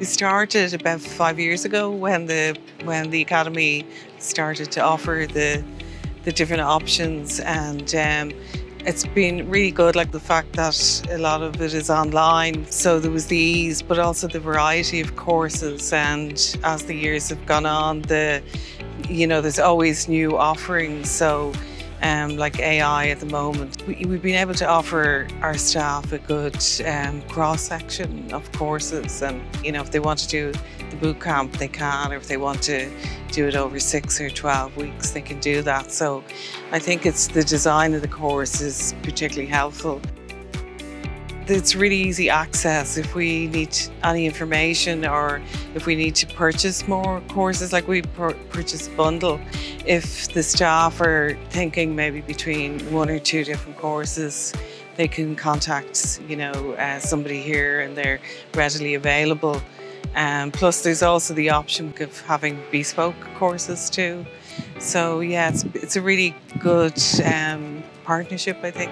We started about 5 years ago when the academy started to offer the different options, and it's been really good. Like the fact that a lot of it is online, so there was the ease, but also the variety of courses. And as the years have gone on, there's always new offerings. So like AI at the moment. We've been able to offer our staff a good cross-section of courses, and if they want to do the boot camp, they can, or if they want to do it over 6 or 12 weeks, they can do that. So I think it's the design of the course is particularly helpful. It's really easy access if we need any information, or if we need to purchase more courses, like we purchase a bundle. If the staff are thinking maybe between 1 or 2 different courses, they can contact somebody here, and they're readily available. Plus there's also the option of having bespoke courses too. So yeah, it's a really good partnership, I think.